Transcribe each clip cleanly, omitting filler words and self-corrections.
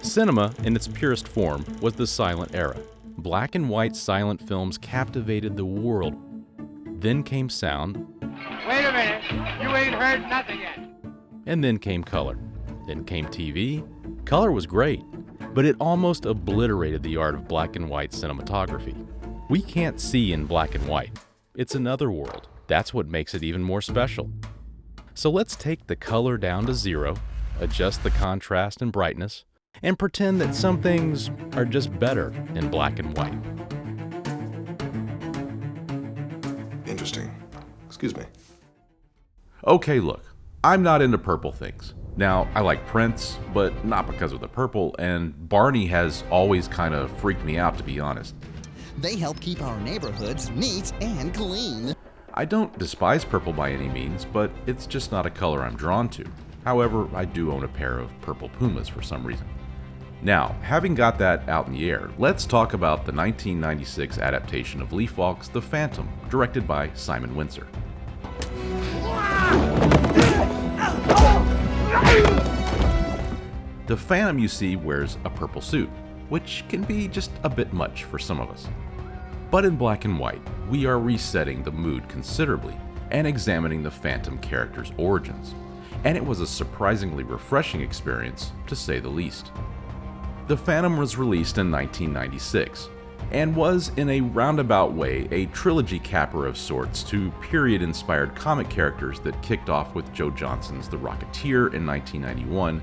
Cinema, in its purest form, was the silent era. Black and white silent films captivated the world. Then came sound. Wait a minute, you ain't heard nothing yet. And then came color. Then came TV. Color was great, but it almost obliterated the art of black and white cinematography. We can't see in black and white. It's another world. That's what makes it even more special. So let's take the color down to 0, adjust the contrast and brightness, and pretend that some things are just better in black and white. Interesting. Excuse me. Okay, look, I'm not into purple things. Now, I like prints, but not because of the purple, and Barney has always kind of freaked me out, to be honest. They help keep our neighborhoods neat and clean. I don't despise purple by any means, but it's just not a color I'm drawn to. However, I do own a pair of purple Pumas for some reason. Now, having got that out in the air, let's talk about the 1996 adaptation of Lee Falk's The Phantom, directed by Simon Wincer. The Phantom, you see, wears a purple suit, which can be just a bit much for some of us. But in black and white, we are resetting the mood considerably and examining the Phantom character's origins, and it was a surprisingly refreshing experience, to say the least. The Phantom was released in 1996, and was, in a roundabout way, a trilogy capper of sorts to period-inspired comic characters that kicked off with Joe Johnston's The Rocketeer in 1991,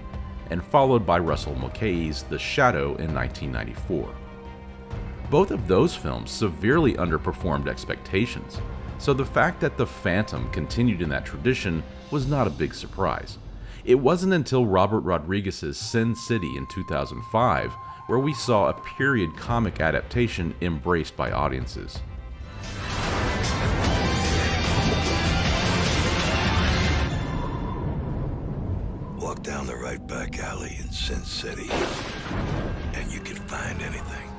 and followed by Russell Mulcahy's The Shadow in 1994. Both of those films severely underperformed expectations, so the fact that The Phantom continued in that tradition was not a big surprise. It wasn't until Robert Rodriguez's Sin City in 2005 where we saw a period comic adaptation embraced by audiences. Walk down the right back alley in Sin City, and you can find anything.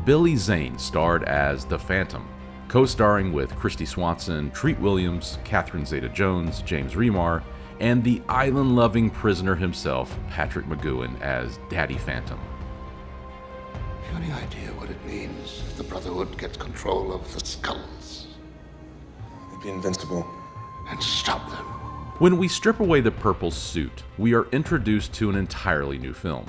Billy Zane starred as the Phantom, co-starring with Kristie Swanson, Treat Williams, Catherine Zeta Jones, James Remar, and the island-loving prisoner himself, Patrick McGoohan, as Daddy Phantom. Have you any idea what it means if the Brotherhood gets control of the skulls? They'd be invincible. And stop them. When we strip away the purple suit, we are introduced to an entirely new film.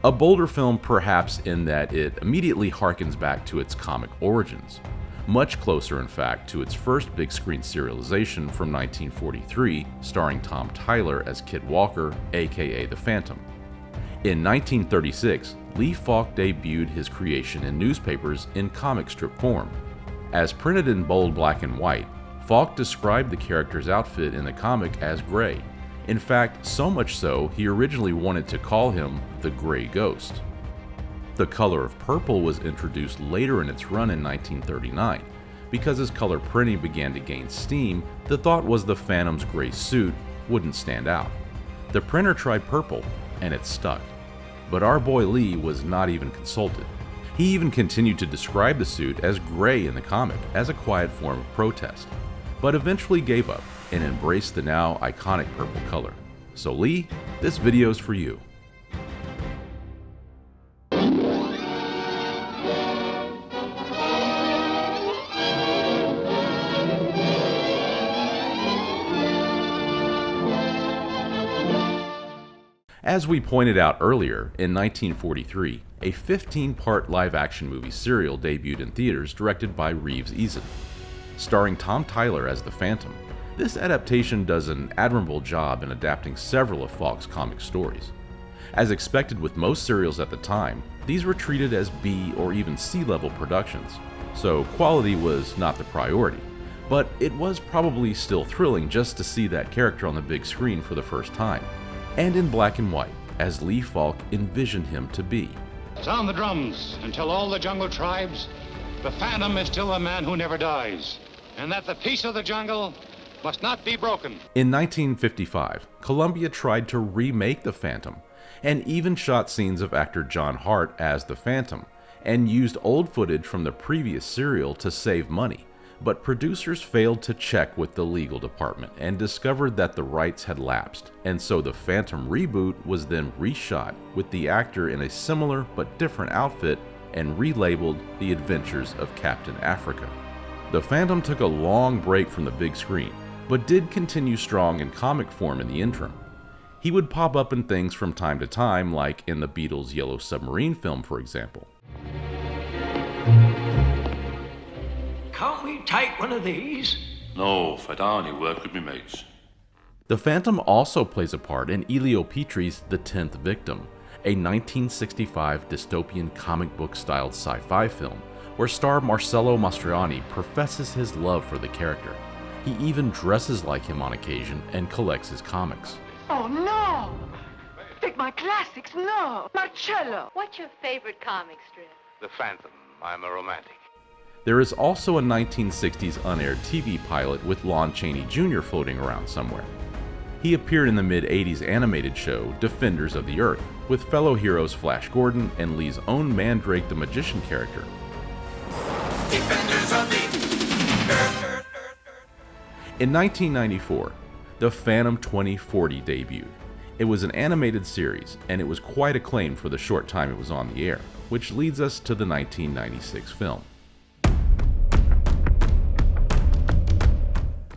A bolder film perhaps in that it immediately harkens back to its comic origins. Much closer, in fact, to its first big-screen serialization from 1943, starring Tom Tyler as Kid Walker, aka the Phantom. In 1936, Lee Falk debuted his creation in newspapers in comic strip form. As printed in bold black and white, Falk described the character's outfit in the comic as gray. In fact, so much so, he originally wanted to call him the Gray Ghost. The color of purple was introduced later in its run in 1939. Because as color printing began to gain steam, the thought was the Phantom's gray suit wouldn't stand out. The printer tried purple, and it stuck. But our boy Lee was not even consulted. He even continued to describe the suit as gray in the comic as a quiet form of protest, but eventually gave up and embraced the now iconic purple color. So Lee, this video's for you. As we pointed out earlier, in 1943, a 15-part live-action movie serial debuted in theaters directed by Reeves Eason. Starring Tom Tyler as the Phantom, this adaptation does an admirable job in adapting several of Falk's comic stories. As expected with most serials at the time, these were treated as B or even C-level productions, so quality was not the priority, but it was probably still thrilling just to see that character on the big screen for the first time, and in black and white, as Lee Falk envisioned him to be. Sound the drums and tell all the jungle tribes the Phantom is still a man who never dies, and that the peace of the jungle must not be broken. In 1955, Columbia tried to remake the Phantom, and even shot scenes of actor John Hart as the Phantom, and used old footage from the previous serial to save money, but producers failed to check with the legal department and discovered that the rights had lapsed, and so the Phantom reboot was then reshot with the actor in a similar but different outfit and relabeled The Adventures of Captain Africa. The Phantom took a long break from the big screen, but did continue strong in comic form in the interim. He would pop up in things from time to time, like in the Beatles' Yellow Submarine film, for example. Can't we take one of these? No, if I only work with me mates. The Phantom also plays a part in Elio Petri's The 10th Victim, a 1965 dystopian comic book-styled sci-fi film where star Marcello Mastroianni professes his love for the character. He even dresses like him on occasion and collects his comics. Oh, no! Take my classics, no! Marcello! What's your favorite comic strip? The Phantom. I'm a romantic. There is also a 1960s unaired TV pilot with Lon Chaney Jr. floating around somewhere. He appeared in the mid-80s animated show Defenders of the Earth with fellow heroes Flash Gordon and Lee's own Mandrake the Magician character. Defenders of the Earth. In 1994, The Phantom 2040 debuted. It was an animated series, and it was quite acclaimed for the short time it was on the air, which leads us to the 1996 film.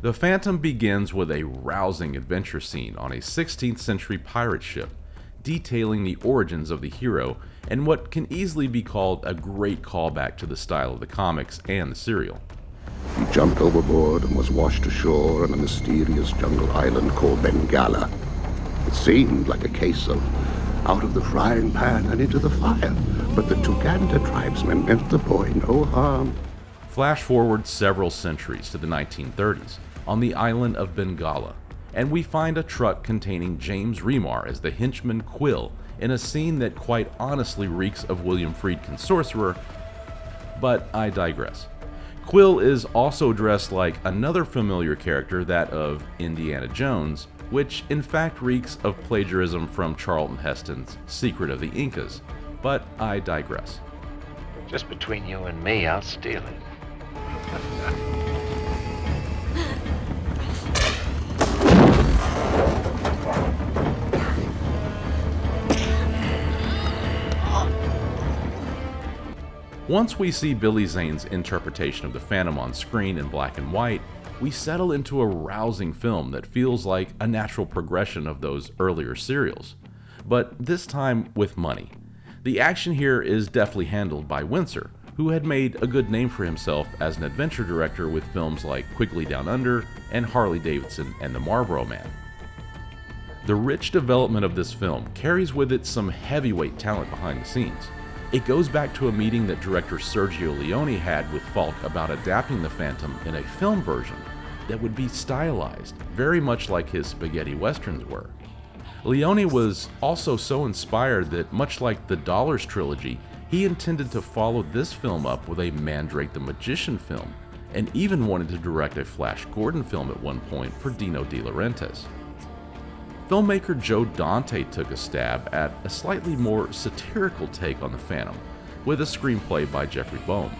The Phantom begins with a rousing adventure scene on a 16th century pirate ship, detailing the origins of the hero and what can easily be called a great callback to the style of the comics and the serial. He jumped overboard and was washed ashore on a mysterious jungle island called Bengala. It seemed like a case of out of the frying pan and into the fire, but the Tuganda tribesmen meant the boy no harm. Flash forward several centuries to the 1930s on the island of Bengala, and we find a truck containing James Remar as the henchman Quill in a scene that quite honestly reeks of William Friedkin's Sorcerer, but I digress. Quill is also dressed like another familiar character, that of Indiana Jones, which in fact reeks of plagiarism from Charlton Heston's Secret of the Incas, but I digress. Just between you and me, I'll steal it. Once we see Billy Zane's interpretation of the Phantom on screen in black and white, we settle into a rousing film that feels like a natural progression of those earlier serials, but this time with money. The action here is deftly handled by Wincer, who had made a good name for himself as an adventure director with films like Quigley Down Under and Harley-Davidson and the Marlboro Man. The rich development of this film carries with it some heavyweight talent behind the scenes. It goes back to a meeting that director Sergio Leone had with Falk about adapting the Phantom in a film version that would be stylized, very much like his spaghetti westerns were. Leone was also so inspired that, much like the Dollars trilogy, he intended to follow this film up with a Mandrake the Magician film, and even wanted to direct a Flash Gordon film at one point for Dino De Laurentiis. Filmmaker Joe Dante took a stab at a slightly more satirical take on the Phantom, with a screenplay by Jeffrey Boehm.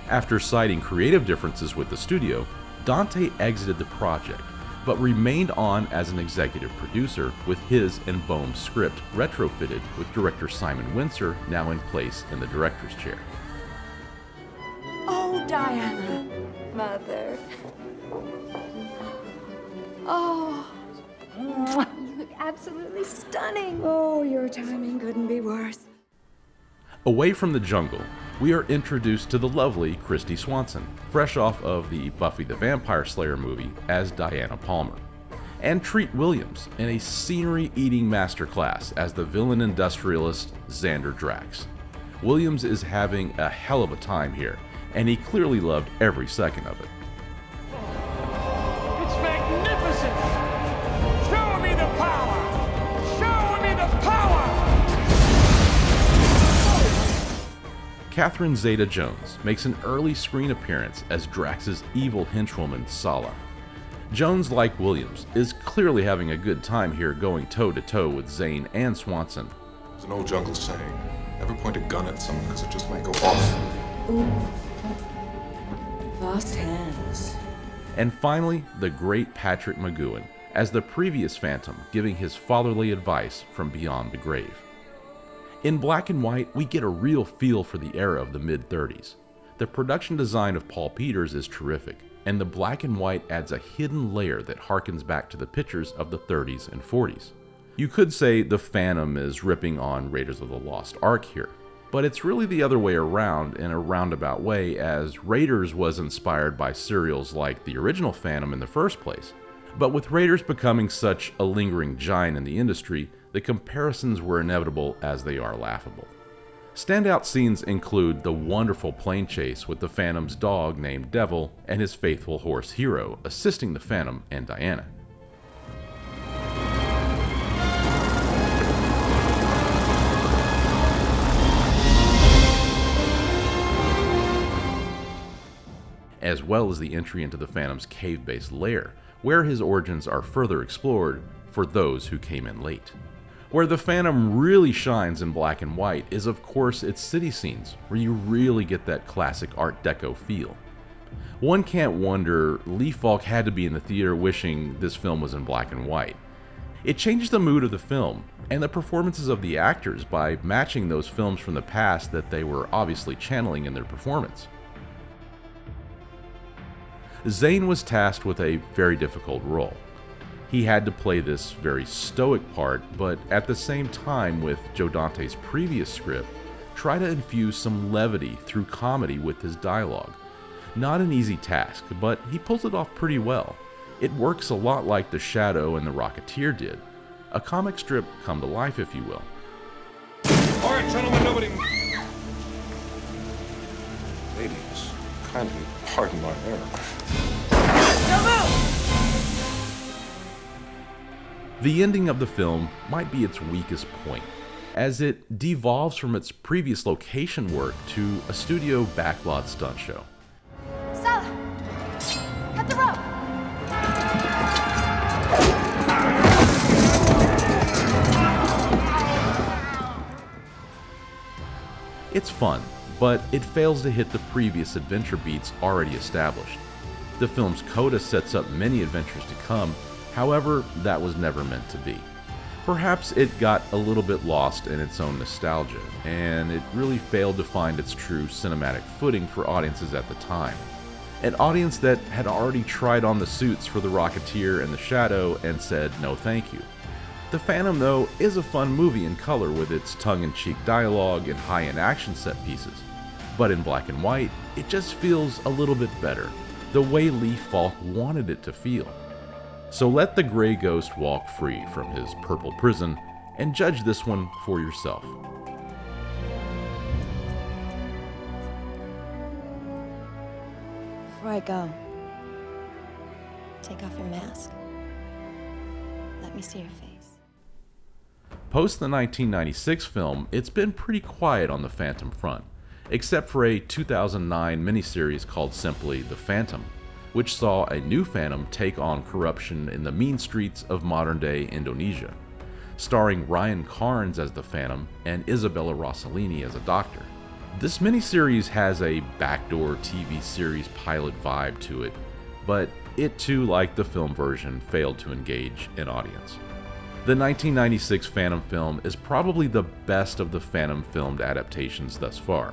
After citing creative differences with the studio, Dante exited the project, but remained on as an executive producer with his and Boehm's script retrofitted with director Simon Wincer now in place in the director's chair. Oh, Diana. Mother. Oh. You look absolutely stunning. Oh, your timing couldn't be worse. Away from the jungle, we are introduced to the lovely Kristie Swanson, fresh off of the Buffy the Vampire Slayer movie as Diana Palmer, and Treat Williams in a scenery-eating masterclass as the villain industrialist Xander Drax. Williams is having a hell of a time here, and he clearly loved every second of it. It's magnificent! Show me the power! Show me the power! Catherine Zeta Jones makes an early screen appearance as Drax's evil henchwoman Sala. Jones, like Williams, is clearly having a good time here, going toe-to-toe with Zane and Swanson. There's an old jungle saying, never point a gun at someone because it just might go off. Ooh. lost hands. And finally, the great Patrick McGoohan as the previous Phantom, giving his fatherly advice from beyond the grave. In black and white, we get a real feel for the era of the mid-30s. The production design of Paul Peters is terrific, and the black and white adds a hidden layer that harkens back to the pictures of the 30s and 40s. You could say the Phantom is ripping on Raiders of the Lost Ark here, but it's really the other way around in a roundabout way, as Raiders was inspired by serials like the original Phantom in the first place. But with Raiders becoming such a lingering giant in the industry, the comparisons were inevitable as they are laughable. Standout scenes include the wonderful plane chase with the Phantom's dog named Devil and his faithful horse Hero assisting the Phantom and Diana. As well as the entry into the Phantom's cave-based lair, where his origins are further explored for those who came in late. Where the Phantom really shines in black and white is of course its city scenes, where you really get that classic Art Deco feel. One can't wonder Lee Falk had to be in the theater wishing this film was in black and white. It changed the mood of the film, and the performances of the actors by matching those films from the past that they were obviously channeling in their performance. Zane was tasked with a very difficult role. He had to play this very stoic part, but at the same time, with Joe Dante's previous script, try to infuse some levity through comedy with his dialogue. Not an easy task, but he pulls it off pretty well. It works a lot like The Shadow and The Rocketeer did. A comic strip come to life, if you will. All right, gentlemen, nobody... Ladies, kindly pardon my error. The ending of the film might be its weakest point, as it devolves from its previous location work to a studio backlot stunt show. Sala, cut the rope. It's fun, but it fails to hit the previous adventure beats already established. The film's coda sets up many adventures to come, however, that was never meant to be. Perhaps it got a little bit lost in its own nostalgia, and it really failed to find its true cinematic footing for audiences at the time. An audience that had already tried on the suits for The Rocketeer and The Shadow and said no thank you. The Phantom, though, is a fun movie in color with its tongue-in-cheek dialogue and high-end action set pieces. But in black and white, it just feels a little bit better, the way Lee Falk wanted it to feel. So let the gray ghost walk free from his purple prison and judge this one for yourself. Before I go, take off your mask. Let me see your face. Post the 1996 film, it's been pretty quiet on the Phantom front, except for a 2009 miniseries called simply The Phantom, which saw a new Phantom take on corruption in the mean streets of modern-day Indonesia, starring Ryan Carnes as the Phantom and Isabella Rossellini as a doctor. This miniseries has a backdoor TV series pilot vibe to it, but it too, like the film version, failed to engage an audience. The 1996 Phantom film is probably the best of the Phantom filmed adaptations thus far,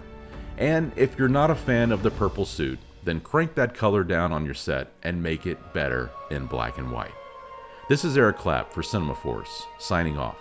and if you're not a fan of the purple suit, then crank that color down on your set and make it better in black and white. This is Erik Clapp for Cinema Force, signing off.